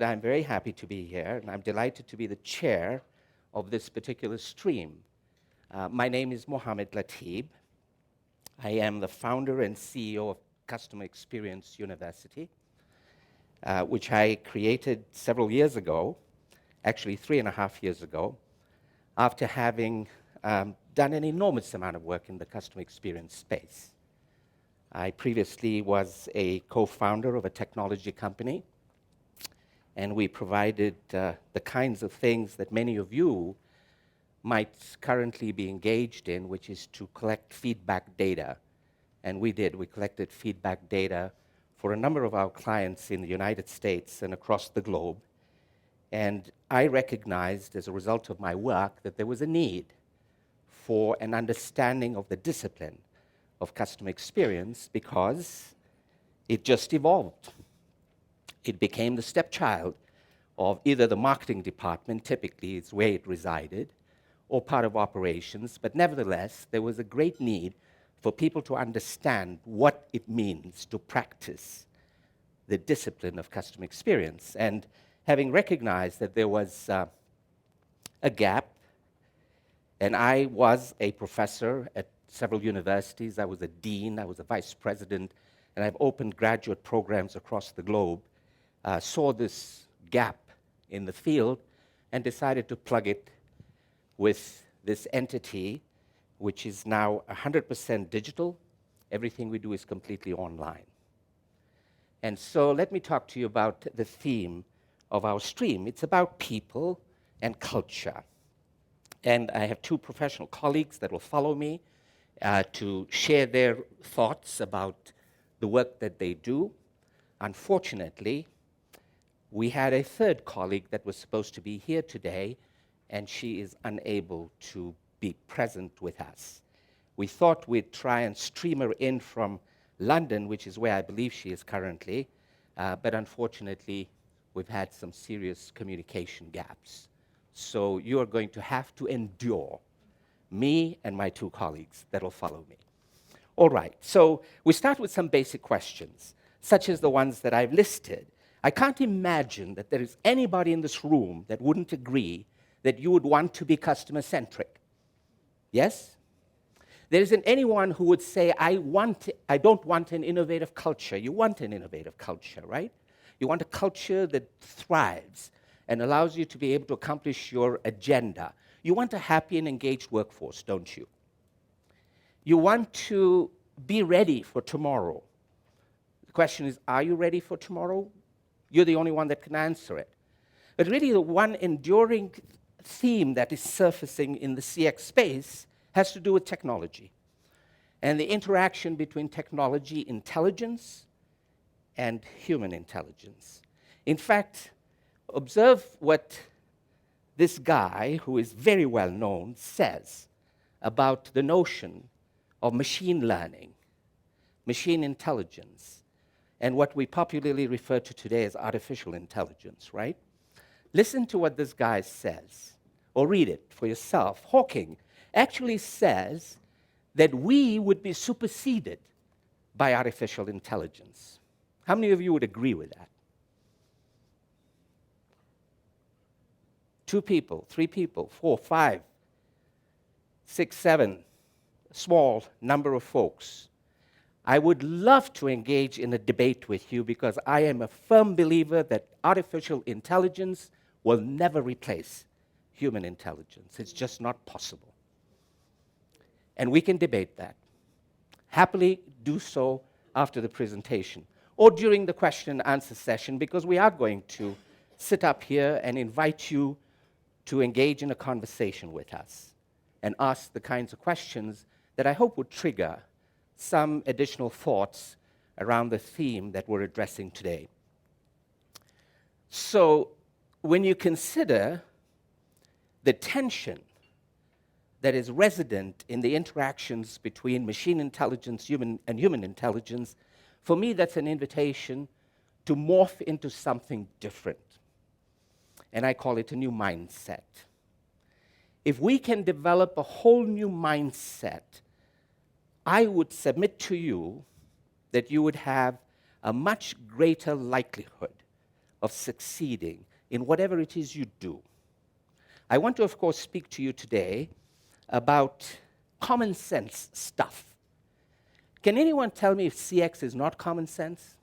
I'm very happy to be here, and I'm delighted to be the chair of this particular stream. My name is Mohamed Latib. I am the founder and CEO of Customer Experience University, which I created several years ago, actually 3.5 years ago, after having done an enormous amount of work in the customer experience space. I previously was a co-founder of a technology company, and we provided the kinds of things that many of you might currently be engaged in, which is to collect feedback data. And we did. We collected feedback data for a number of our clients in the United States and across the globe. And I recognized, as a result of my work, that there was a need for an understanding of the discipline of customer experience because it just evolved. It became the stepchild of either the marketing department, typically it's where it resided, or part of operations, but nevertheless, there was a great need for people to understand what it means to practice the discipline of customer experience. And having recognized that there was a gap, and I was a professor at several universities, I was a dean, I was a vice president, and I've opened graduate programs across the globe, saw this gap in the field and decided to plug it with this entity, which is now 100% digital. Everything we do is completely online. And so let me talk to you about the theme of our stream. It's about people and culture. And I have two professional colleagues that will follow me to share their thoughts about the work that they do. Unfortunately, we had a third colleague that was supposed to be here today, and she is unable to be present with us. We thought we'd try and stream her in from London, which is where I believe she is currently, but unfortunately, we've had some serious communication gaps. So you are going to have to endure me and my two colleagues that will follow me. All right, so we start with some basic questions, such as the ones that I've listed. I can't imagine that there is anybody in this room that wouldn't agree that you would want to be customer-centric. Yes? There isn't anyone who would say, I don't want an innovative culture. You want an innovative culture, right? You want a culture that thrives and allows you to be able to accomplish your agenda. You want a happy and engaged workforce, don't you? You want to be ready for tomorrow. The question is, are you ready for tomorrow? You're the only one that can answer it. But really, the one enduring theme that is surfacing in the CX space has to do with technology and the interaction between technology intelligence and human intelligence. In fact, observe what this guy, who is very well known, says about the notion of machine learning, machine intelligence, and what we popularly refer to today as artificial intelligence, right? Listen to what this guy says, or read it for yourself. Hawking actually says that we would be superseded by artificial intelligence. How many of you would agree with that? 2 people, 3 people, 4, 5, 6, 7, a small number of folks. I would love to engage in a debate with you because I am a firm believer that artificial intelligence will never replace human intelligence. It's just not possible. And we can debate that. Happily do so after the presentation or during the question and answer session, because we are going to sit up here and invite you to engage in a conversation with us and ask the kinds of questions that I hope would trigger some additional thoughts around the theme that we're addressing today. So when you consider the tension that is resident in the interactions between machine intelligence and human intelligence, for me, that's an invitation to morph into something different. And I call it a new mindset. If we can develop a whole new mindset, I would submit to you that you would have a much greater likelihood of succeeding in whatever it is you do. I want to, of course, speak to you today about common sense stuff. Can anyone tell me if CX is not common sense?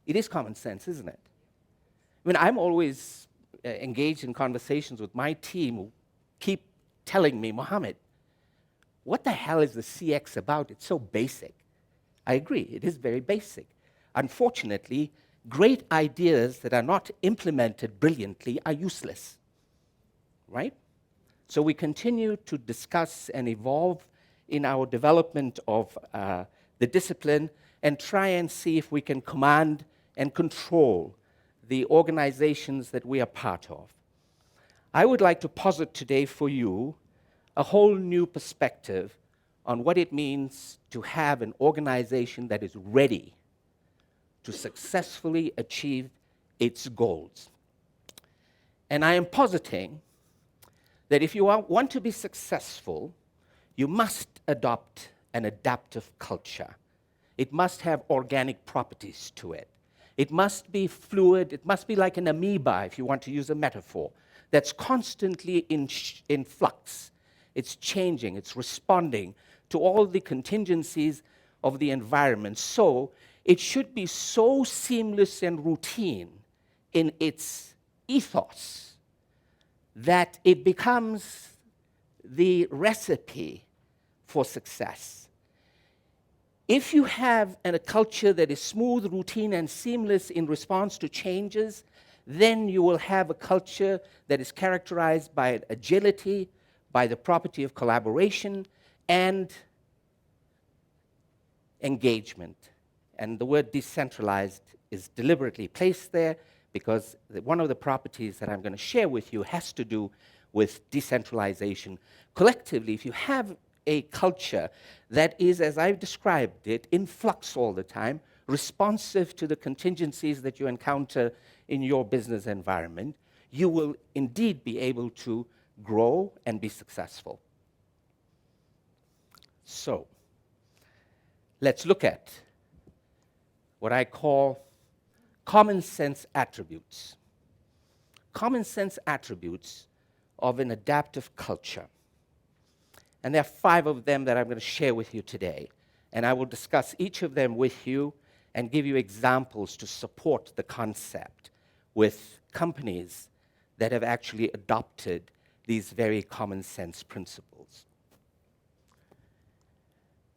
It is common sense, isn't it? I mean, I'm always engaged in conversations with my team who keep telling me, Mohamed, what the hell is the CX about? It's so basic. I agree, it is very basic. Unfortunately, great ideas that are not implemented brilliantly are useless, right? So we continue to discuss and evolve in our development of the discipline and try and see if we can command and control the organizations that we are part of. I would like to posit today for you a whole new perspective on what it means to have an organization that is ready to successfully achieve its goals. And I am positing that if you want to be successful, you must adopt an adaptive culture. It must have organic properties to it. It must be fluid. It must be like an amoeba, if you want to use a metaphor, that's constantly in flux. It's changing. It's responding to all the contingencies of the environment. So it should be so seamless and routine in its ethos that it becomes the recipe for success. If you have a culture that is smooth, routine, and seamless in response to changes, then you will have a culture that is characterized by agility, by the property of collaboration, and engagement. And the word decentralized is deliberately placed there because one of the properties that I'm going to share with you has to do with decentralization. Collectively, if you have a culture that is, as I've described it, in flux all the time, responsive to the contingencies that you encounter in your business environment, you will indeed be able to grow and be successful. So, let's look at what I call common sense attributes. Common sense attributes of an adaptive culture. And there are 5 of them that I'm going to share with you today. And I will discuss each of them with you and give you examples to support the concept with companies that have actually adopted these very common sense principles.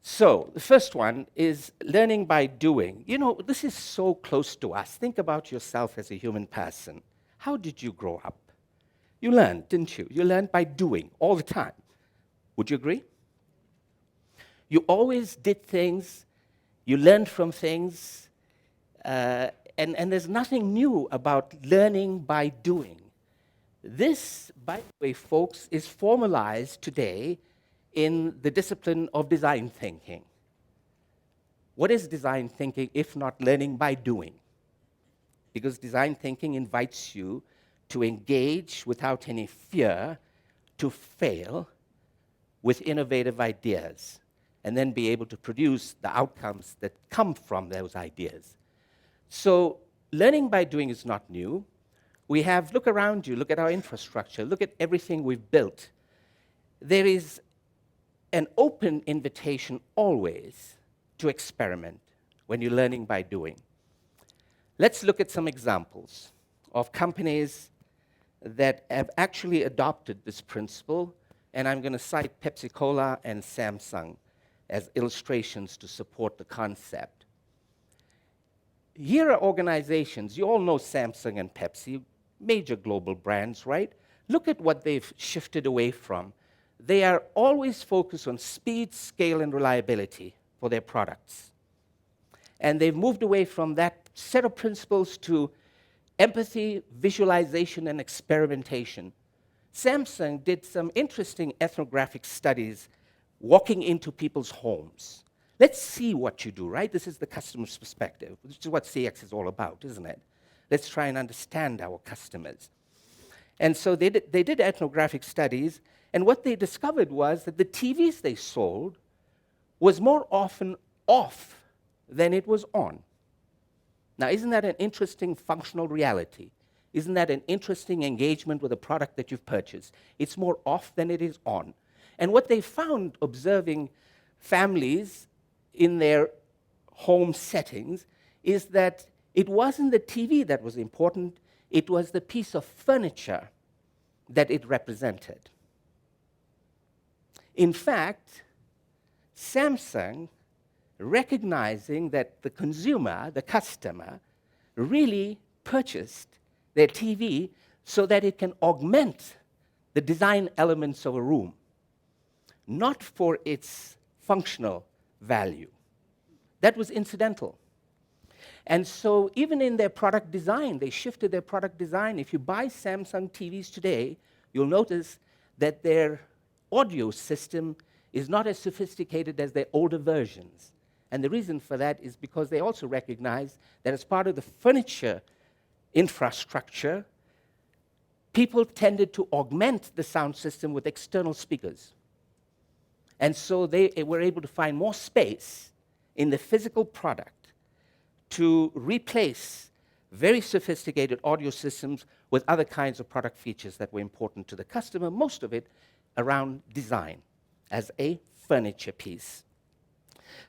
So, the first one is learning by doing. You know, this is so close to us. Think about yourself as a human person. How did you grow up? You learned, didn't you? You learned by doing all the time. Would you agree? You always did things, you learned from things, and there's nothing new about learning by doing. This, by the way, folks, is formalized today in the discipline of design thinking. What is design thinking if not learning by doing? Because design thinking invites you to engage without any fear, to fail with innovative ideas, and then be able to produce the outcomes that come from those ideas. So learning by doing is not new. We have, look around you, look at our infrastructure, look at everything we've built. There is an open invitation always to experiment when you're learning by doing. Let's look at some examples of companies that have actually adopted this principle, and I'm going to cite Pepsi Cola and Samsung as illustrations to support the concept. Here are organizations, you all know Samsung and Pepsi, major global brands, right? Look at what they've shifted away from. They are always focused on speed, scale, and reliability for their products. And they've moved away from that set of principles to empathy, visualization, and experimentation. Samsung did some interesting ethnographic studies walking into people's homes. Let's see what you do, right? This is the customer's perspective, which is what CX is all about, isn't it? Let's try and understand our customers. And so they did ethnographic studies, and what they discovered was that the TVs they sold was more often off than it was on. Now, isn't that an interesting functional reality? Isn't that an interesting engagement with a product that you've purchased? It's more off than it is on. And what they found observing families in their home settings is that it wasn't the TV that was important, it was the piece of furniture that it represented. In fact, Samsung, recognizing that the consumer, the customer, really purchased their TV so that it can augment the design elements of a room, not for its functional value. That was incidental. And so even in their product design, they shifted their product design. If you buy Samsung TVs today, you'll notice that their audio system is not as sophisticated as their older versions. And the reason for that is because they also recognize that as part of the furniture infrastructure, people tended to augment the sound system with external speakers. And so they were able to find more space in the physical product to replace very sophisticated audio systems with other kinds of product features that were important to the customer, most of it around design as a furniture piece.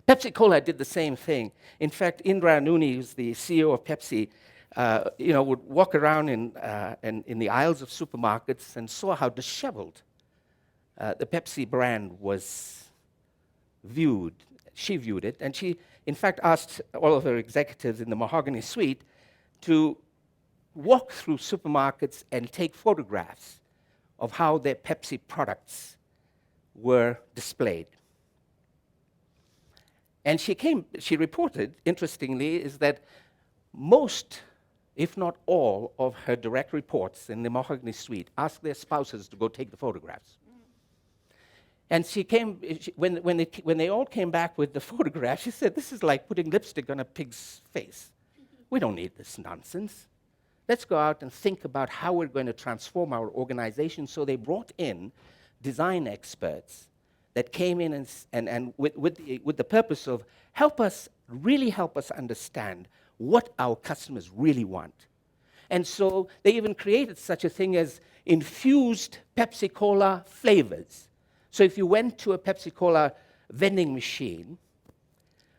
Pepsi-Cola did the same thing. In fact, Indra Nooni, who's the CEO of Pepsi, would walk around in the aisles of supermarkets and saw how disheveled the Pepsi brand was viewed. She viewed it, and she, in fact, asked all of her executives in the Mahogany Suite to walk through supermarkets and take photographs of how their Pepsi products were displayed. And she reported, interestingly, is that most, if not all, of her direct reports in the Mahogany Suite asked their spouses to go take the photographs. And when they all came back with the photographs, she said, "This is like putting lipstick on a pig's face. We don't need this nonsense. Let's go out and think about how we're going to transform our organization." So they brought in design experts that came in and with the purpose of really help us understand what our customers really want. And so they even created such a thing as infused Pepsi-Cola flavors. So if you went to a Pepsi-Cola vending machine,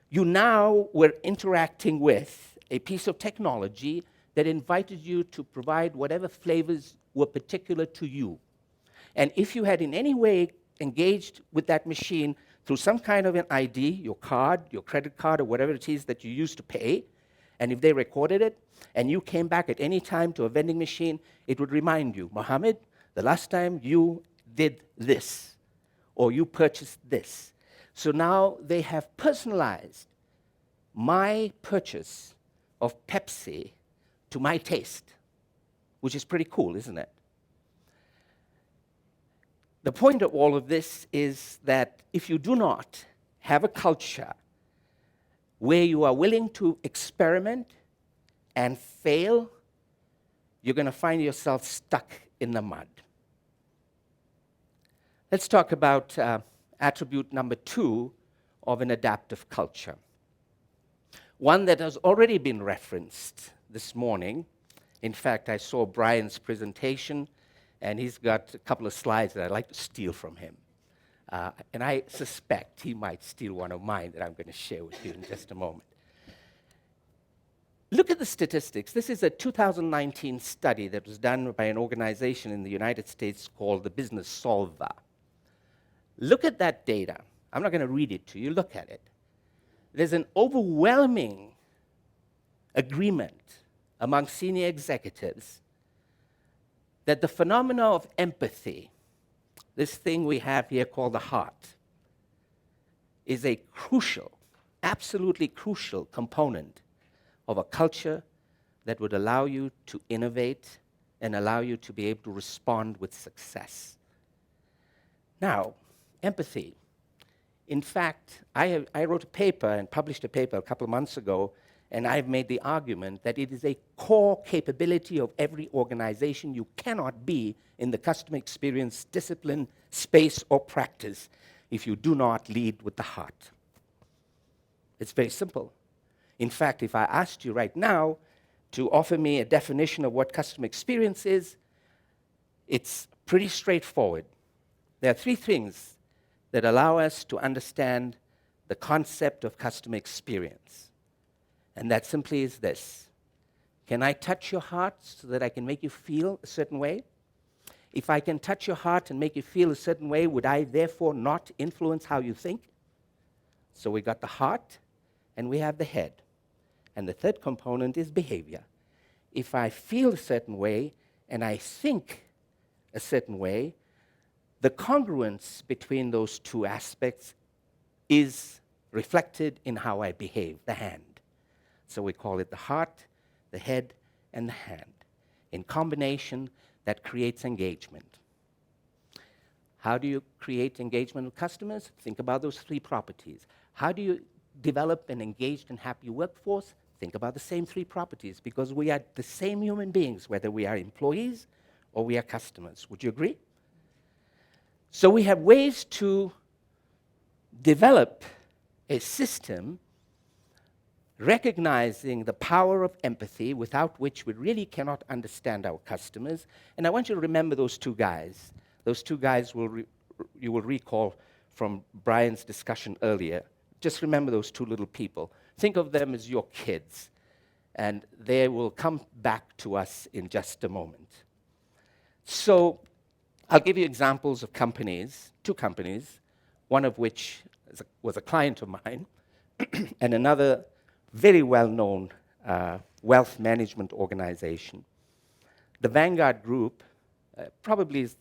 you now were interacting with a piece of technology that invited you to provide whatever flavors were particular to you. And if you had in any way engaged with that machine through some kind of an ID, your card, your credit card, or whatever it is that you used to pay, and if they recorded it, and you came back at any time to a vending machine, it would remind you, "Mohamed, the last time you did this, or you purchased this." So now they have personalized my purchase of Pepsi to my taste, which is pretty cool, isn't it? The point of all of this is that if you do not have a culture where you are willing to experiment and fail, you're going to find yourself stuck in the mud. Let's talk about attribute number 2 of an adaptive culture. One that has already been referenced this morning. In fact, I saw Brian's presentation, and he's got a couple of slides that I'd like to steal from him. And I suspect he might steal one of mine that I'm going to share with you in just a moment. Look at the statistics. This is a 2019 study that was done by an organization in the United States called the Business Solver. Look at that data. I'm not going to read it to you. Look at it. There's an overwhelming agreement among senior executives that the phenomena of empathy, this thing we have here called the heart, is a crucial, absolutely crucial component of a culture that would allow you to innovate and allow you to be able to respond with success. Now, empathy. In fact, I wrote a paper and published a paper a couple of months ago, and I've made the argument that it is a core capability of every organization. You cannot be in the customer experience discipline, space, or practice if you do not lead with the heart. It's very simple. In fact, if I asked you right now to offer me a definition of what customer experience is, it's pretty straightforward. There are three things that allow us to understand the concept of customer experience. And that simply is this. Can I touch your heart so that I can make you feel a certain way? If I can touch your heart and make you feel a certain way, would I therefore not influence how you think? So we got the heart and we have the head. And the third component is behavior. If I feel a certain way and I think a certain way, the congruence between those two aspects is reflected in how I behave, the hand. So we call it the heart, the head, and the hand. In combination, that creates engagement. How do you create engagement with customers? Think about those three properties. How do you develop an engaged and happy workforce? Think about the same three properties, because we are the same human beings, whether we are employees or we are customers. Would you agree? So we have ways to develop a system recognizing the power of empathy, without which we really cannot understand our customers. And I want you to remember those two guys. Those two guys you will recall from Brian's discussion earlier. Just remember those two little people. Think of them as your kids, and they will come back to us in just a moment. So I'll give you examples of companies, two companies, one of which was a client of mine, and another very well-known wealth management organization. The Vanguard Group probably is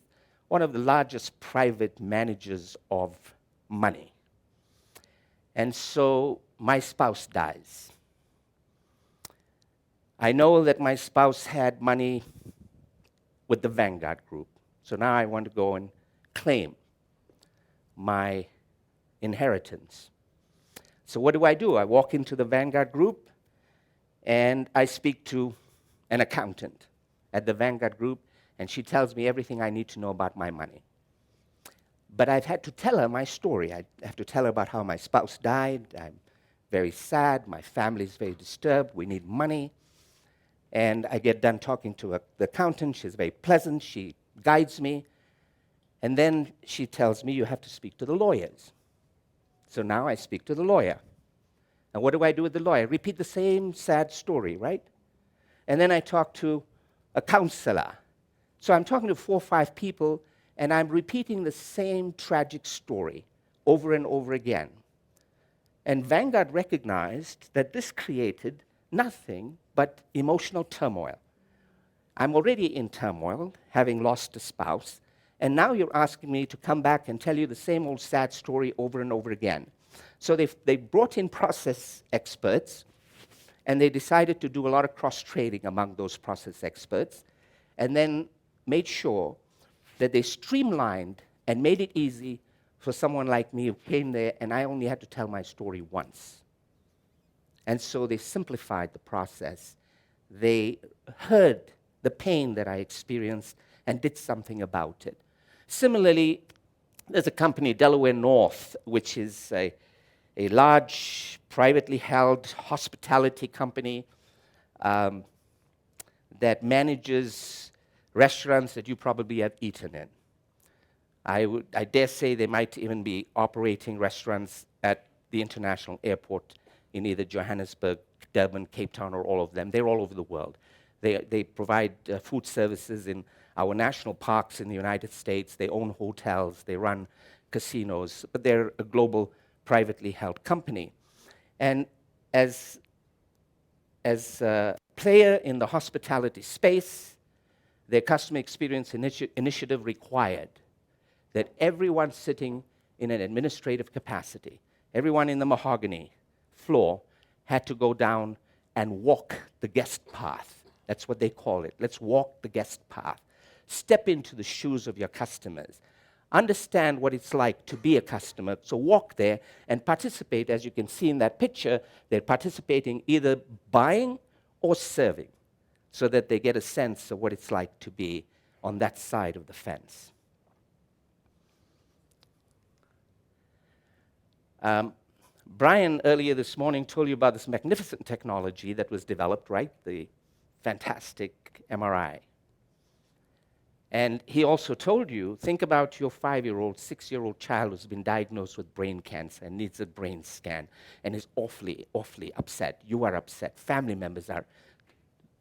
one of the largest private managers of money. And so my spouse dies. I know that my spouse had money with the Vanguard Group. So now I want to go and claim my inheritance. So what do? I walk into the Vanguard Group and I speak to an accountant at the Vanguard Group, and she tells me everything I need to know about my money. But I've had to tell her my story. I have to tell her about how my spouse died. I'm very sad. My family is very disturbed. We need money. And I get done talking to the accountant. She's very pleasant. She guides me. And then she tells me, you have to speak to the lawyers. So now I speak to the lawyer. And what do I do with the lawyer? Repeat the same sad story, right? And then I talk to a counselor. So I'm talking to 4 or 5 people, and I'm repeating the same tragic story over and over again. And Vanguard recognized that this created nothing but emotional turmoil. I'm already in turmoil, having lost a spouse, and now you're asking me to come back and tell you the same old sad story over and over again. So they brought in process experts, and they decided to do a lot of cross-training among those process experts, and then made sure that they streamlined and made it easy for someone like me who came there, and I only had to tell my story once. And so they simplified the process. They heard the pain that I experienced and did something about it. Similarly, there's a company, Delaware North, which is a large, privately held hospitality company that manages restaurants that you probably have eaten in. I dare say they might even be operating restaurants at the international airport in either Johannesburg, Durban, Cape Town, or all of them. They're all over the world. They provide food services in our national parks in the United States. They own hotels. They run casinos. But they're a global, privately held company. And as a player in the hospitality space, their customer experience initiative required that everyone sitting in an administrative capacity, everyone in the mahogany floor, had to go down and walk the guest path. That's what they call it. Let's walk the guest path. Step into the shoes of your customers. Understand what it's like to be a customer. So walk there and participate. As you can see in that picture, they're participating either buying or serving, so that they get a sense of what it's like to be on that side of the fence. Brian earlier this morning told you about this magnificent technology that was developed, right? The fantastic MRI. And he also told you, think about your 5-year-old, 6-year-old child who's been diagnosed with brain cancer and needs a brain scan and is awfully, awfully upset. You are upset. Family members are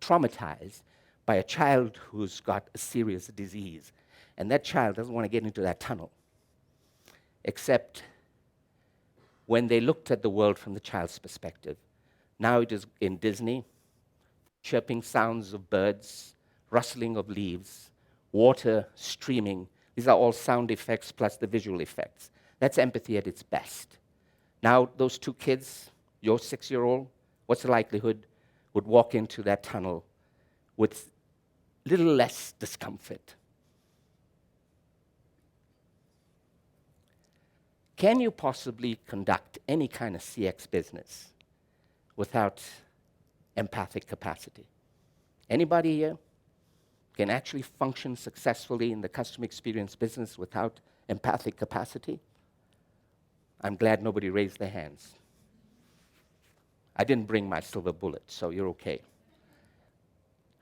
traumatized by a child who's got a serious disease. And that child doesn't want to get into that tunnel, except when they looked at the world from the child's perspective. Now it is in Disney, chirping sounds of birds, rustling of leaves, water streaming. These are all sound effects plus the visual effects. That's empathy at its best. Now, those two kids, your 6-year-old, what's the likelihood would walk into that tunnel with little less discomfort? Can you possibly conduct any kind of CX business without empathic capacity? Anybody here can actually function successfully in the customer experience business without empathic capacity? I'm glad nobody raised their hands. I didn't bring my silver bullet, so you're okay.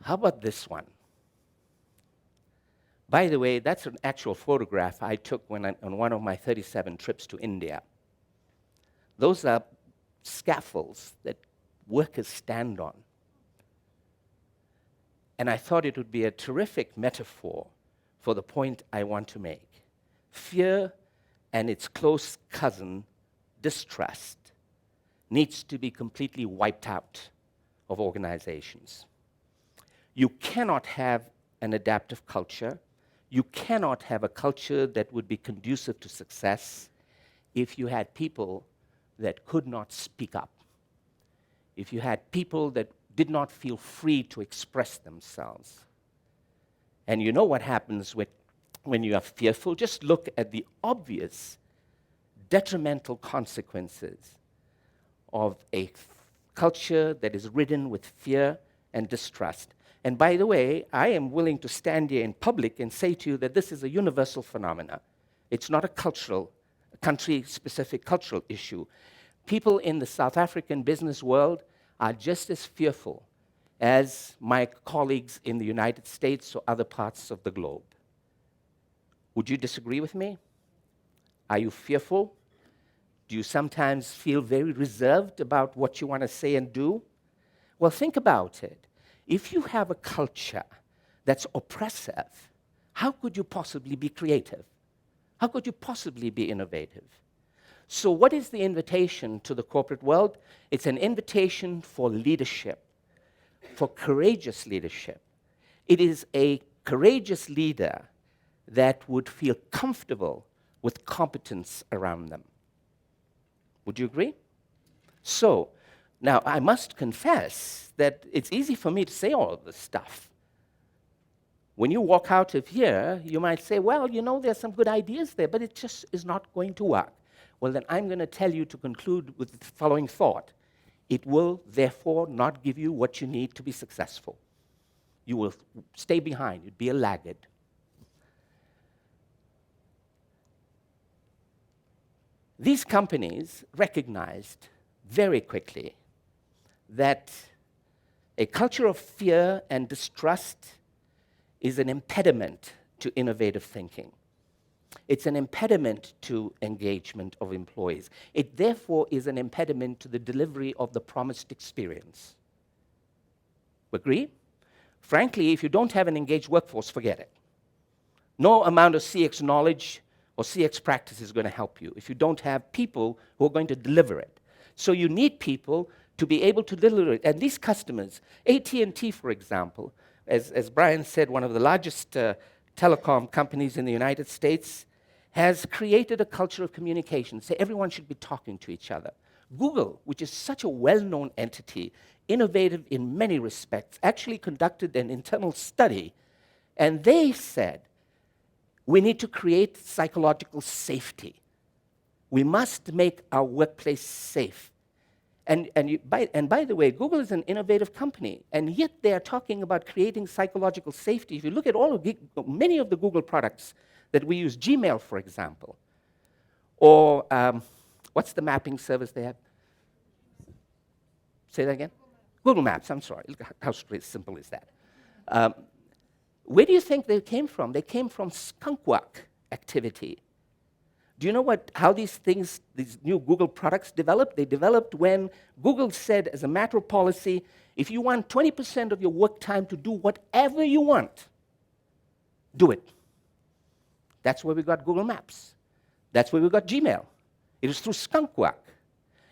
How about this one? By the way, that's an actual photograph I took on one of my 37 trips to India. Those are scaffolds that workers stand on. And I thought it would be a terrific metaphor for the point I want to make. Fear and its close cousin, distrust, needs to be completely wiped out of organizations. You cannot have an adaptive culture. You cannot have a culture that would be conducive to success if you had people that could not speak up, if you had people that did not feel free to express themselves. And you know what happens when you are fearful? Just look at the obvious detrimental consequences of a culture that is ridden with fear and distrust. And by the way, I am willing to stand here in public and say to you that this is a universal phenomenon. It's not a country-specific cultural issue. People in the South African business world are just as fearful as my colleagues in the United States or other parts of the globe. Would you disagree with me? Are you fearful? Do you sometimes feel very reserved about what you want to say and do? Well, think about it. If you have a culture that's oppressive, how could you possibly be creative? How could you possibly be innovative? So what is the invitation to the corporate world? It's an invitation for leadership, for courageous leadership. It is a courageous leader that would feel comfortable with competence around them. Would you agree? So, now I must confess that it's easy for me to say all of this stuff. When you walk out of here, you might say, well, you know, there's some good ideas there, but it just is not going to work. Well, then I'm going to tell you to conclude with the following thought. It will, therefore, not give you what you need to be successful. You will stay behind. You'd be a laggard. These companies recognized very quickly that a culture of fear and distrust is an impediment to innovative thinking. It's an impediment to engagement of employees. It therefore is an impediment to the delivery of the promised experience. Agree? Frankly, if you don't have an engaged workforce, forget it. No amount of CX knowledge or CX practice is going to help you if you don't have people who are going to deliver it. So you need people to be able to deliver it. And these customers, AT&T, for example, as Brian said, one of the largest telecom companies in the United States, has created a culture of communication. So everyone should be talking to each other. Google, which is such a well-known entity, innovative in many respects, actually conducted an internal study, and they said, we need to create psychological safety. We must make our workplace safe. And by the way, Google is an innovative company, and yet they are talking about creating psychological safety. If you look at many of the Google products that we use, Gmail, for example, or What's the mapping service they have? Say that again? Google Maps, I'm sorry. Look how simple is that. Where do you think they came from? They came from skunkwork activity. Do you know how these new Google products developed? They developed when Google said, as a matter of policy, if you want 20% of your work time to do whatever you want, do it. That's where we got Google Maps. That's where we got Gmail. It was through skunkwork.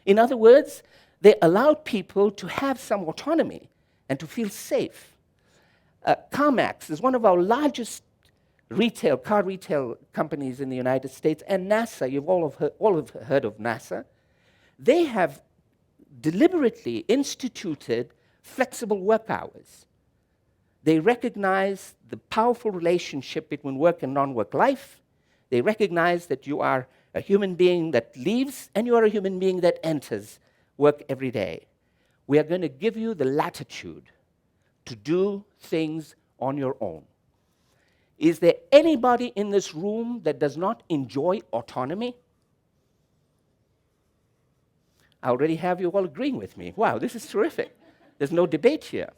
In other words, they allowed people to have some autonomy and to feel safe. CarMax is one of our largest car retail companies in the United States, and NASA, you've all have heard of NASA. They have deliberately instituted flexible work hours. They recognize the powerful relationship between work and non-work life. They recognize that you are a human being that leaves, and you are a human being that enters work every day. We are going to give you the latitude to do things on your own. Is there anybody in this room that does not enjoy autonomy? I already have you all agreeing with me. Wow, this is terrific. There's no debate here.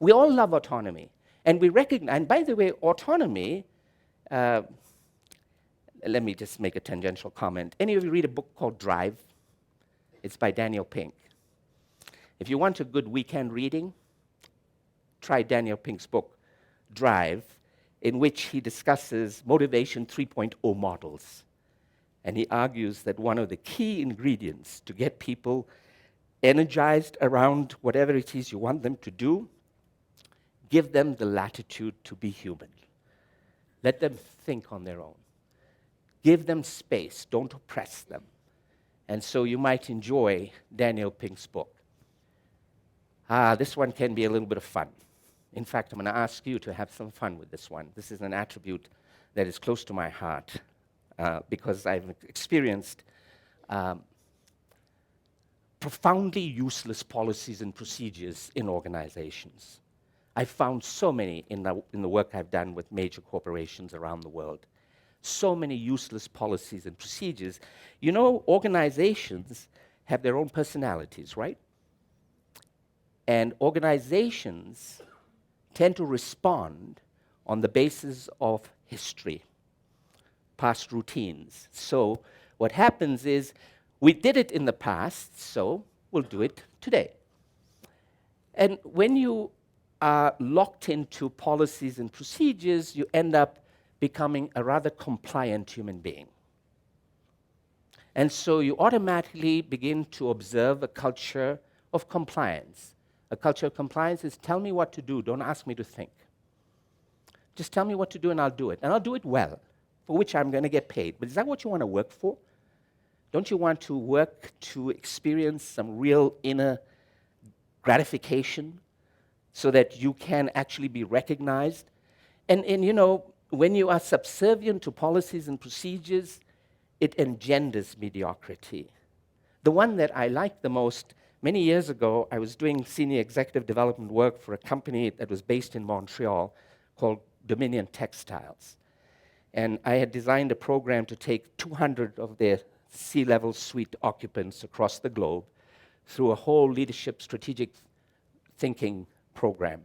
We all love autonomy. And we recognize, and by the way, autonomy, let me just make a tangential comment. Any of you read a book called Drive? It's by Daniel Pink. If you want a good weekend reading, try Daniel Pink's book, Drive, in which he discusses motivation 3.0 models. And he argues that one of the key ingredients to get people energized around whatever it is you want them to do, give them the latitude to be human. Let them think on their own. Give them space, don't oppress them. And so you might enjoy Daniel Pink's book. This one can be a little bit of fun. In fact, I'm going to ask you to have some fun with this one. This is an attribute that is close to my heart because I've experienced profoundly useless policies and procedures in organizations. I've found so many in the work I've done with major corporations around the world. So many useless policies and procedures. You know, organizations have their own personalities, right? And organizations tend to respond on the basis of history, past routines. So what happens is, we did it in the past, so we'll do it today. And when you are locked into policies and procedures, you end up becoming a rather compliant human being. And so you automatically begin to observe a culture of compliance. A culture of compliance is tell me what to do, don't ask me to think. Just tell me what to do and I'll do it. And I'll do it well, for which I'm going to get paid. But is that what you want to work for? Don't you want to work to experience some real inner gratification so that you can actually be recognized? And you know, when you are subservient to policies and procedures, it engenders mediocrity. The one that I like the most, many years ago, I was doing senior executive development work for a company that was based in Montreal called Dominion Textiles. And I had designed a program to take 200 of their C-level suite occupants across the globe through a whole leadership strategic thinking program.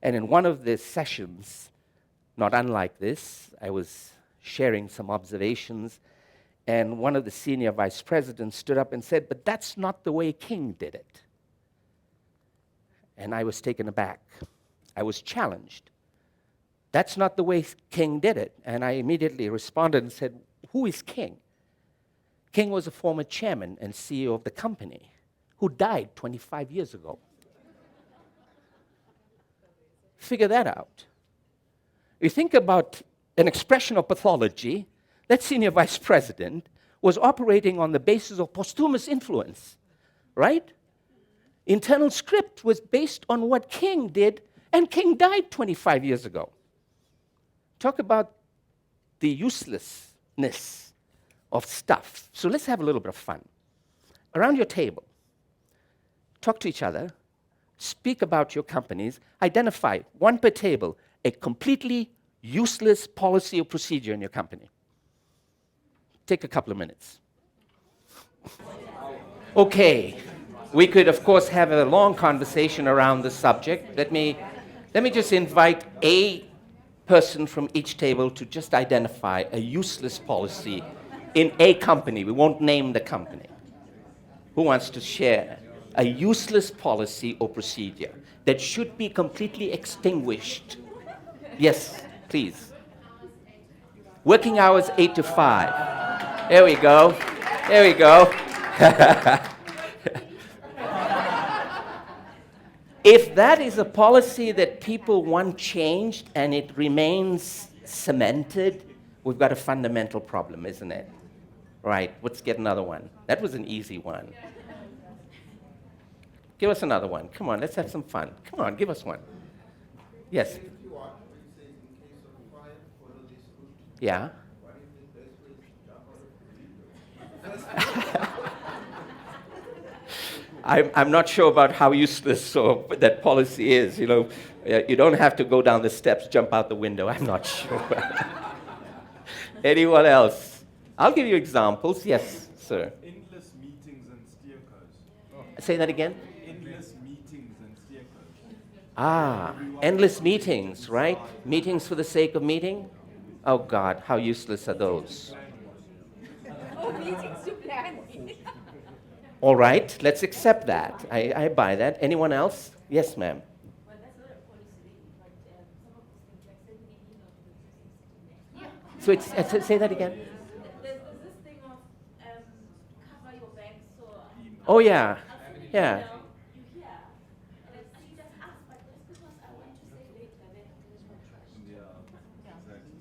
And in one of the sessions, not unlike this, I was sharing some observations, and one of the senior vice presidents stood up and said, "But that's not the way King did it." And I was taken aback. I was challenged. That's not the way King did it. And I immediately responded and said, who is King? King was a former chairman and CEO of the company who died 25 years ago. Figure that out. You think about an expression of pathology, that senior vice president was operating on the basis of posthumous influence, right? Internal script was based on what King did, and King died 25 years ago. Talk about the uselessness of stuff. So let's have a little bit of fun. Around your table, talk to each other, speak about your companies, identify, one per table, a completely useless policy or procedure in your company. Take a couple of minutes. Okay, we could, of course, have a long conversation around the subject. Let me just invite a person from each table to just identify a useless policy in a company. We won't name the company. Who wants to share a useless policy or procedure that should be completely extinguished? Yes, please. Working hours 8 to 5. There we go. There we go. If that is a policy that people want changed and it remains cemented, we've got a fundamental problem, isn't it? Right, let's get another one. That was an easy one. Give us another one. Come on, let's have some fun. Come on, give us one. Yes? Yeah? I'm not sure about how useless that policy is. You don't have to go down the steps, jump out the window. I'm not sure. Anyone else? I'll give you examples. Yes, sir. Endless meetings and steer codes. Say that again. Endless meetings and steer codes. Endless meetings, right? Meetings for the sake of meeting? Oh God, how useless are those? Oh, meetings to plan. All right, let's accept that. I buy that. Anyone else? Yes, ma'am. Well, that's not a policy, but some of these things like sending an email to the person sitting next. So say that again. There's this thing of cover your back, so Oh yeah, yeah. you hear, and you just ask, but just because I want to say later, then there's no trust.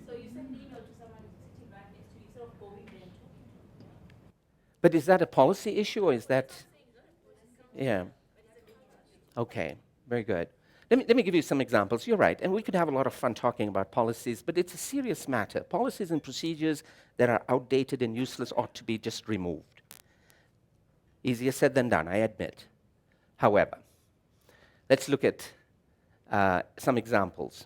So you send an email to someone sitting right next to you instead of going there and talking to them. But is that a policy issue or is that? Yeah. Okay, very good. Let me give you some examples. You're right, and we could have a lot of fun talking about policies, but it's a serious matter. Policies and procedures that are outdated and useless ought to be just removed. Easier said than done, I admit. However, let's look at some examples.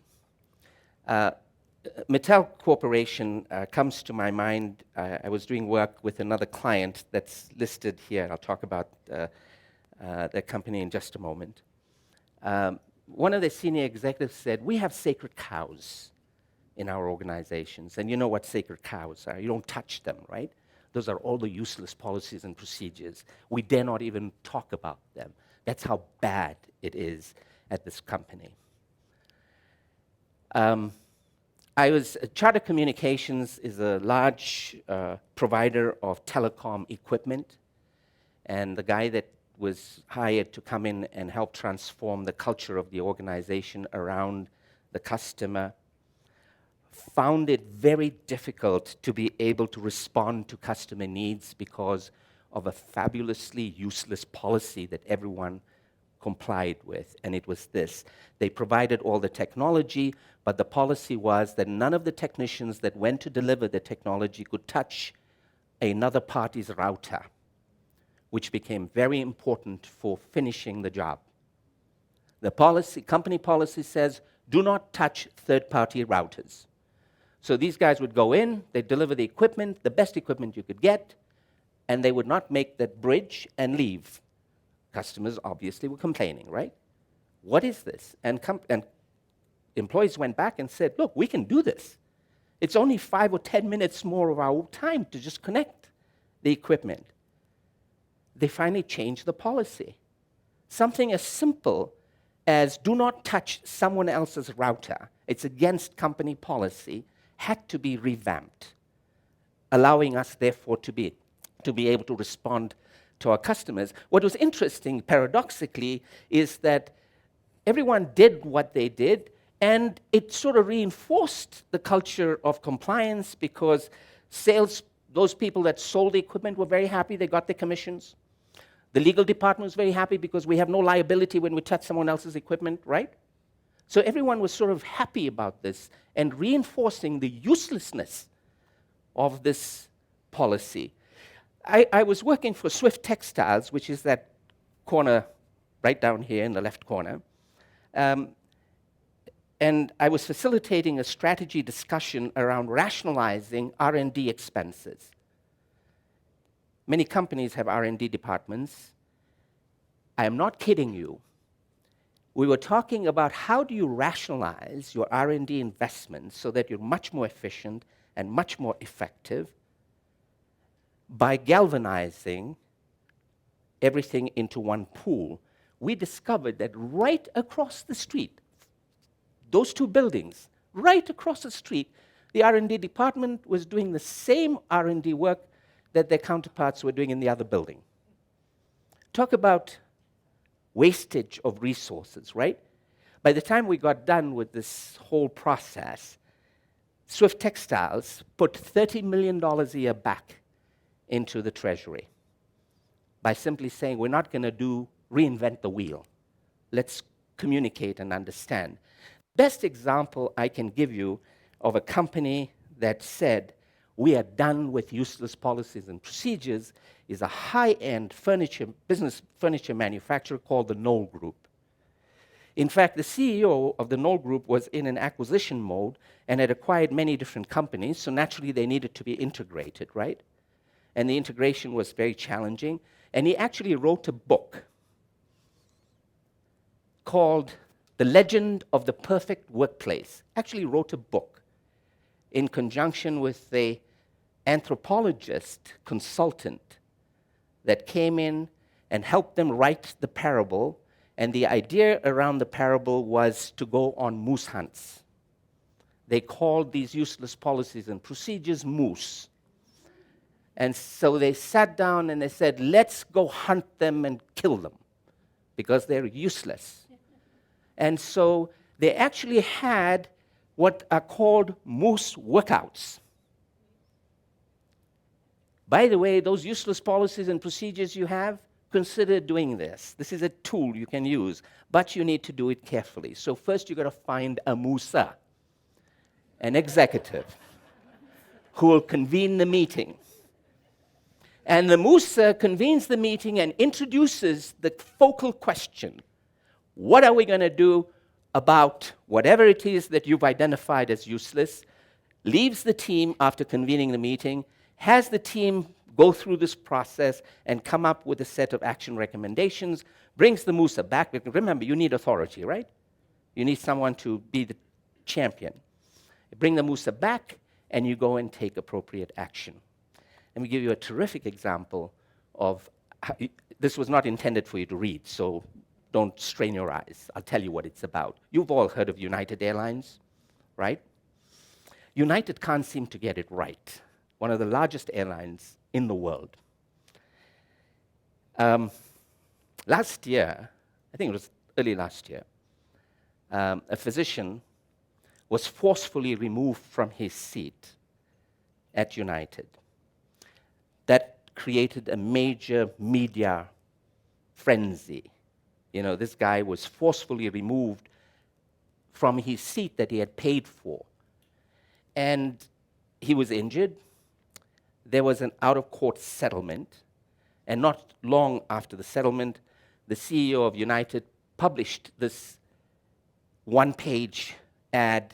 Mattel Corporation comes to my mind. I was doing work with another client that's listed here. I'll talk about the company in just a moment. One of the senior executives said, we have sacred cows in our organizations. And you know what sacred cows are. You don't touch them, right? Those are all the useless policies and procedures. We dare not even talk about them. That's how bad it is at this company. Charter Communications is a large provider of telecom equipment, and the guy that was hired to come in and help transform the culture of the organization around the customer found it very difficult to be able to respond to customer needs because of a fabulously useless policy that everyone complied with, and it was this. They provided all the technology, but the policy was that none of the technicians that went to deliver the technology could touch another party's router, which became very important for finishing the job. The company policy says, do not touch third-party routers. So these guys would go in, they'd deliver the equipment, the best equipment you could get, and they would not make that bridge and leave. Customers obviously were complaining, right? What is this? And employees went back and said, look, we can do this. It's only 5 or 10 minutes more of our time to just connect the equipment. They finally changed the policy. Something as simple as do not touch someone else's router, it's against company policy, had to be revamped, allowing us, therefore, to be able to respond to our customers. What was interesting, paradoxically, is that everyone did what they did, and it sort of reinforced the culture of compliance because those people that sold the equipment were very happy, they got their commissions. The legal department was very happy because we have no liability when we touch someone else's equipment, right? So everyone was sort of happy about this and reinforcing the uselessness of this policy. I was working for Swift Textiles, which is that corner right down here in the left corner. And I was facilitating a strategy discussion around rationalizing R&D expenses. many companies have R&D departments. I am not kidding you. We were talking about how do you rationalize your R&D investments so that you're much more efficient and much more effective by galvanizing everything into one pool. We discovered that right across the street, those two buildings, right across the street, the R&D department was doing the same R&D work that their counterparts were doing in the other building. Talk about wastage of resources, right? By the time we got done with this whole process, Swift Textiles put $30 million a year back into the treasury by simply saying, we're not going to reinvent the wheel. Let's communicate and understand. Best example I can give you of a company that said, we are done with useless policies and procedures is a high-end business furniture manufacturer called the Knoll Group. In fact, the CEO of the Knoll Group was in an acquisition mode and had acquired many different companies, so naturally they needed to be integrated, right? And the integration was very challenging. And he actually wrote a book called The Legend of the Perfect Workplace. Actually wrote a book in conjunction with the anthropologist consultant that came in and helped them write the parable. And the idea around the parable was to go on moose hunts. They called these useless policies and procedures moose. And so they sat down and they said, let's go hunt them and kill them because they're useless. And so they actually had what are called moose workouts. By the way, those useless policies and procedures you have, consider doing this. This is a tool you can use, but you need to do it carefully. So first you've got to find a moosa, an executive, who will convene the meeting. And the Musa convenes the meeting and introduces the focal question. What are we going to do about whatever it is that you've identified as useless? Leaves the team after convening the meeting, has the team go through this process and come up with a set of action recommendations, brings the Musa back. Remember, you need authority, right? You need someone to be the champion. You bring the Musa back, and you go and take appropriate action. Let me give you a terrific example of this was not intended for you to read, so don't strain your eyes. I'll tell you what it's about. You've all heard of United Airlines, right? United can't seem to get it right. One of the largest airlines in the world. Last year, I think it was early last year, a physician was forcefully removed from his seat at United. That created a major media frenzy. You know, this guy was forcefully removed from his seat that he had paid for. And he was injured. There was an out-of-court settlement. And not long after the settlement, the CEO of United published this one-page ad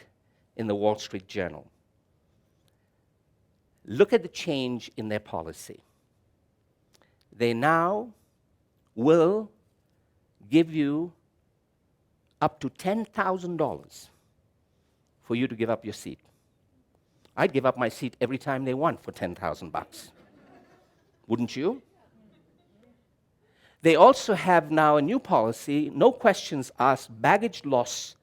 in the Wall Street Journal. Look at the change in their policy. They now will give you up to $10,000 for you to give up your seat. I'd give up my seat every time they won for $10,000. Wouldn't you? They also have now a new policy, no questions asked, baggage loss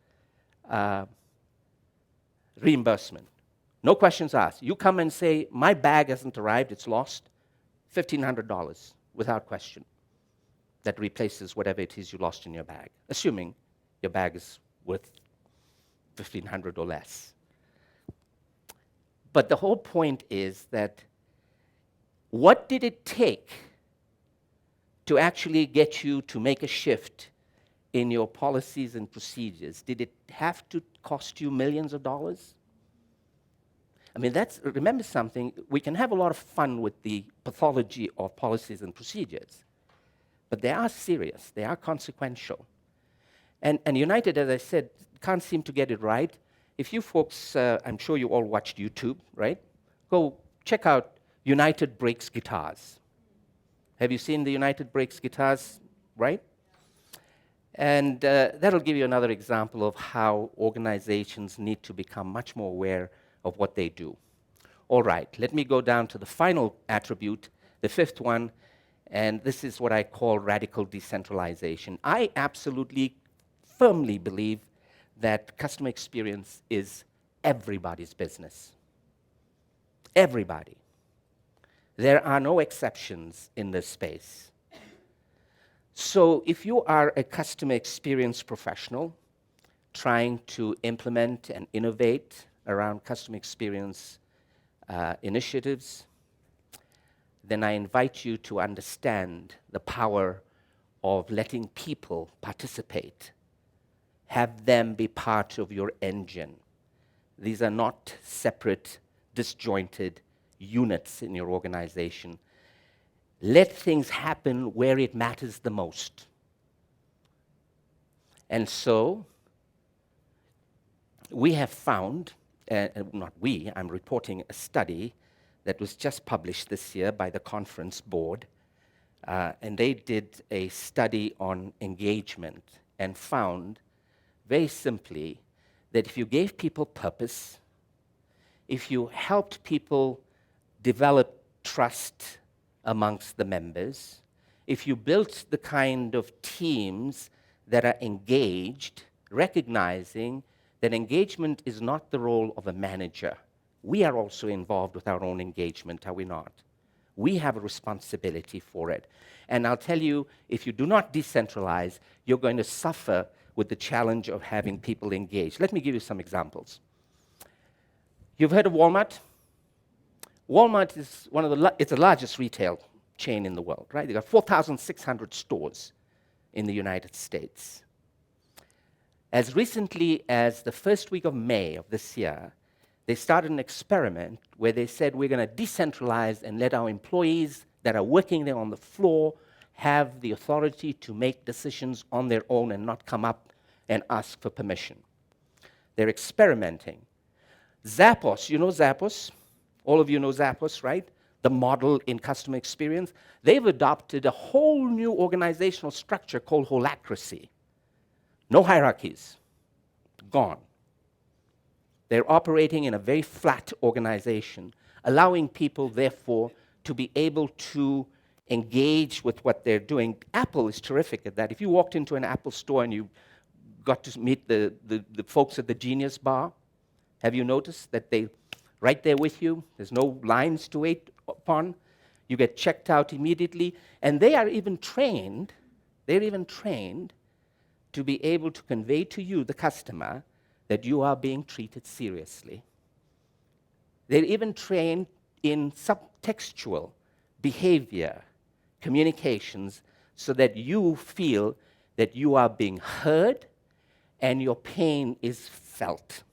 reimbursement. No questions asked. You come and say, my bag hasn't arrived, it's lost, $1,500 without question. That replaces whatever it is you lost in your bag, assuming your bag is worth $1,500 or less. But the whole point is that what did it take to actually get you to make a shift in your policies and procedures? Did it have to cost you millions of dollars? I mean, remember something, we can have a lot of fun with the pathology of policies and procedures, but they are serious, they are consequential. And United, as I said, can't seem to get it right. If you folks, I'm sure you all watched YouTube, right? Go check out United Breaks Guitars. Have you seen the United Breaks guitars, right? And that'll give you another example of how organizations need to become much more aware of what they do. All right, let me go down to the final attribute, the fifth one, and this is what I call radical decentralization. I absolutely firmly believe that customer experience is everybody's business. Everybody. There are no exceptions in this space. So if you are a customer experience professional trying to implement and innovate around customer experience initiatives, then I invite you to understand the power of letting people participate. Have them be part of your engine. These are not separate, disjointed units in your organization. Let things happen where it matters the most. And so, we have found, not we, I'm reporting a study that was just published this year by the conference board, and they did a study on engagement and found, very simply, that if you gave people purpose, if you helped people develop trust amongst the members, if you built the kind of teams that are engaged, recognizing that engagement is not the role of a manager. We are also involved with our own engagement, are we not? We have a responsibility for it. And I'll tell you, if you do not decentralize, you're going to suffer with the challenge of having people engaged. Let me give you some examples. You've heard of Walmart? Walmart is it's the largest retail chain in the world, right? They've got 4,600 stores in the United States. As recently as the first week of May of this year, they started an experiment where they said we're going to decentralize and let our employees that are working there on the floor have the authority to make decisions on their own and not come up and ask for permission. They're experimenting. Zappos, you know Zappos? All of you know Zappos, right? The model in customer experience. They've adopted a whole new organizational structure called holacracy. No hierarchies. Gone. They're operating in a very flat organization, allowing people, therefore, to be able to engage with what they're doing. Apple is terrific at that. If you walked into an Apple store and you got to meet the folks at the Genius Bar, have you noticed that they right there with you? There's no lines to wait upon. You get checked out immediately. And they are even trained, to be able to convey to you, the customer, that you are being treated seriously. They're even trained in subtextual behavior, communications, so that you feel that you are being heard and your pain is felt.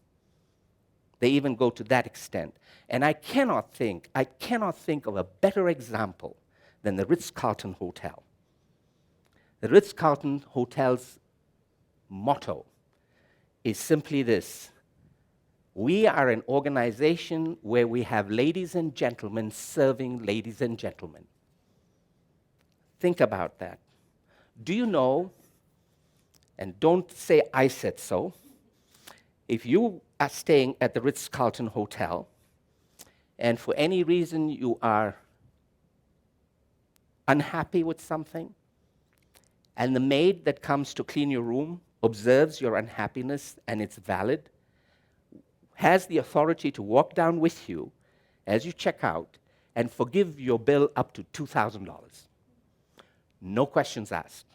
They even go to that extent. And I cannot think of a better example than the Ritz-Carlton Hotel. The Ritz-Carlton Hotel's motto is simply this: we are an organization where we have ladies and gentlemen serving ladies and gentlemen. Think about that. Do you know, and don't say I said so, if you are staying at the Ritz-Carlton Hotel, and for any reason you are unhappy with something, and the maid that comes to clean your room observes your unhappiness and it's valid, has the authority to walk down with you as you check out and forgive your bill up to $2,000. No questions asked.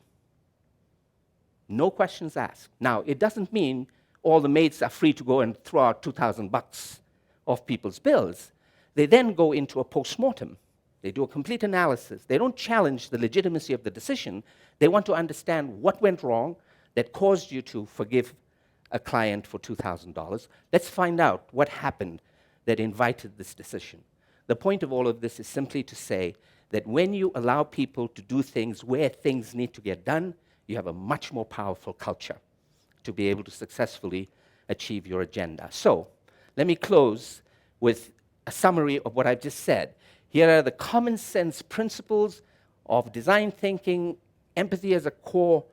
No questions asked. Now, it doesn't mean all the maids are free to go and throw out $2,000 off people's bills. They then go into a post-mortem. They do a complete analysis. They don't challenge the legitimacy of the decision. They want to understand what went wrong that caused you to forgive a client for $2,000. Let's find out what happened that invited this decision. The point of all of this is simply to say that when you allow people to do things where things need to get done, you have a much more powerful culture to be able to successfully achieve your agenda. So, let me close with a summary of what I've just said. Here are the common sense principles of design thinking, empathy as a core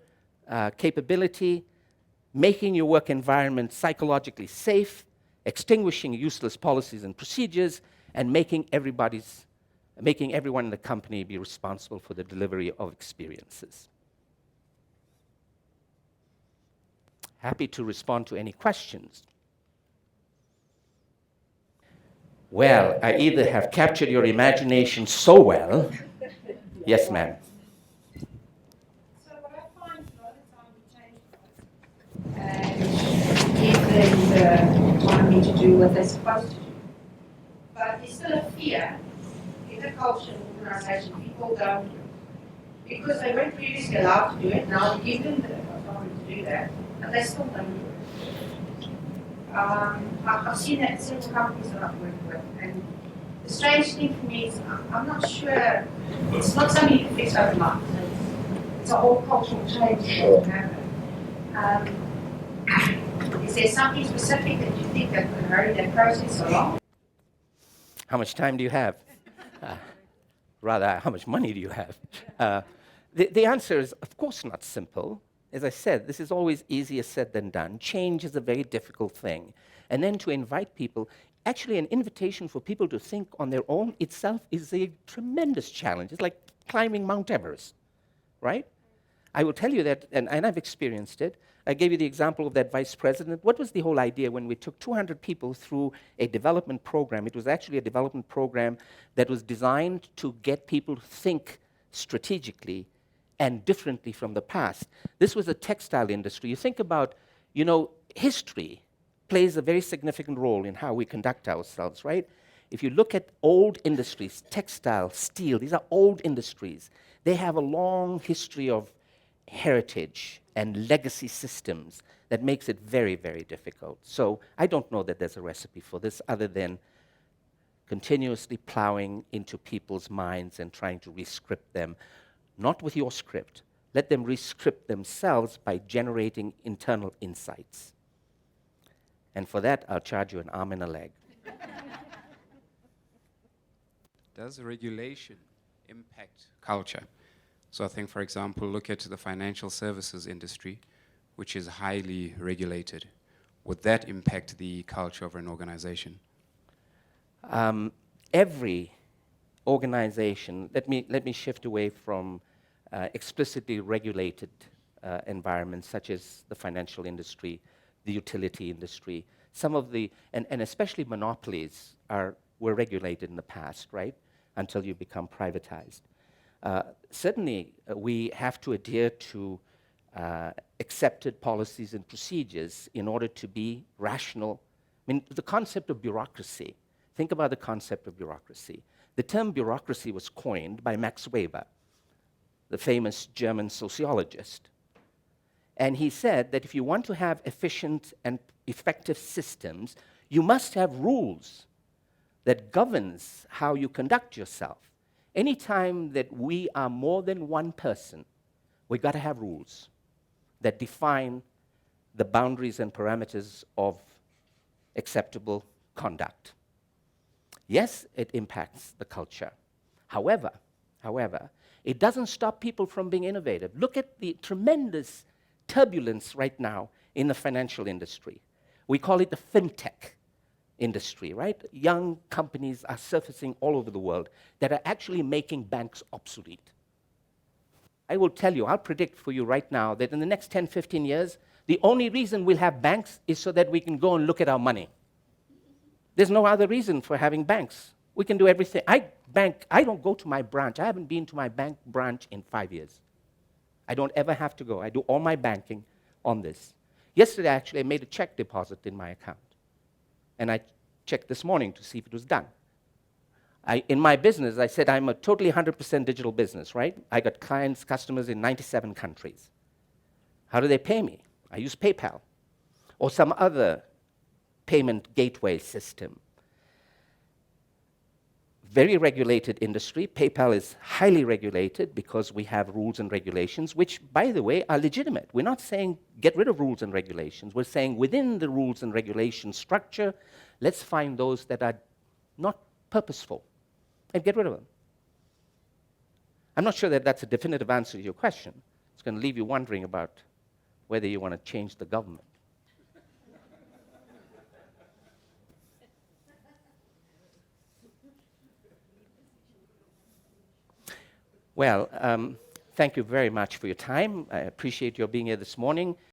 capability, making your work environment psychologically safe, extinguishing useless policies and procedures, and making everyone in the company be responsible for the delivery of experiences. Happy to respond to any questions. Well, I either have captured your imagination so well. Yes, ma'am. So what I find a lot of time we change and give them the autonomy to do what they're supposed to do. But there's still a fear in the culture and organization. People don't, because they weren't previously allowed to do it, now we give them the autonomy to do that, and they still don't do it. I've seen that in several companies that I've worked with, and the strange thing for me is I'm not sure, it's not something you can fix overnight. It's a whole cultural change that can happen. Is there something specific that you think that could hurry that process along? How much time do you have? Rather, how much money do you have? The answer is, of course, not simple. As I said, this is always easier said than done. Change is a very difficult thing. And then to invite people, actually an invitation for people to think on their own itself is a tremendous challenge. It's like climbing Mount Everest, right? I will tell you that, and I've experienced it. I gave you the example of that vice president. What was the whole idea when we took 200 people through a development program? It was actually a development program that was designed to get people to think strategically and differently from the past. This was a textile industry. You think about, history plays a very significant role in how we conduct ourselves, right? If you look at old industries, textile, steel, these are old industries. They have a long history of heritage and legacy systems that makes it very, very difficult. So I don't know that there's a recipe for this other than continuously plowing into people's minds and trying to re-script them. Not with your script. Let them re-script themselves by generating internal insights. And for that, I'll charge you an arm and a leg. Does regulation impact culture? So I think, for example, look at the financial services industry, which is highly regulated. Would that impact the culture of an organization? Every organization, let me shift away from explicitly regulated environments such as the financial industry, the utility industry. Some of the, and especially monopolies were regulated in the past, right? Until you become privatized. Certainly, we have to adhere to accepted policies and procedures in order to be rational. I mean, the concept of bureaucracy, think about the concept of bureaucracy. The term bureaucracy was coined by Max Weber, the famous German sociologist. And he said that if you want to have efficient and effective systems, you must have rules that governs how you conduct yourself. Anytime that we are more than one person, we've got to have rules that define the boundaries and parameters of acceptable conduct. Yes, it impacts the culture. However, it doesn't stop people from being innovative. Look at the tremendous turbulence right now in the financial industry. We call it the fintech industry, right? Young companies are surfacing all over the world that are actually making banks obsolete. I will tell you, I'll predict for you right now that in the next 10, 15 years, the only reason we'll have banks is so that we can go and look at our money. There's no other reason for having banks. We can do everything. I don't go to my branch. I haven't been to my bank branch in 5 years. I don't ever have to go. I do all my banking on this. Yesterday, actually, I made a check deposit in my account. And I checked this morning to see if it was done. In my business, I said I'm a totally 100% digital business, right? I got clients, customers in 97 countries. How do they pay me? I use PayPal or some other payment gateway system. Very regulated industry. PayPal is highly regulated because we have rules and regulations, which, by the way, are legitimate. We're not saying get rid of rules and regulations. We're saying within the rules and regulation structure, let's find those that are not purposeful and get rid of them. I'm not sure that that's a definitive answer to your question. It's going to leave you wondering about whether you want to change the government. Well, thank you very much for your time. I appreciate your being here this morning.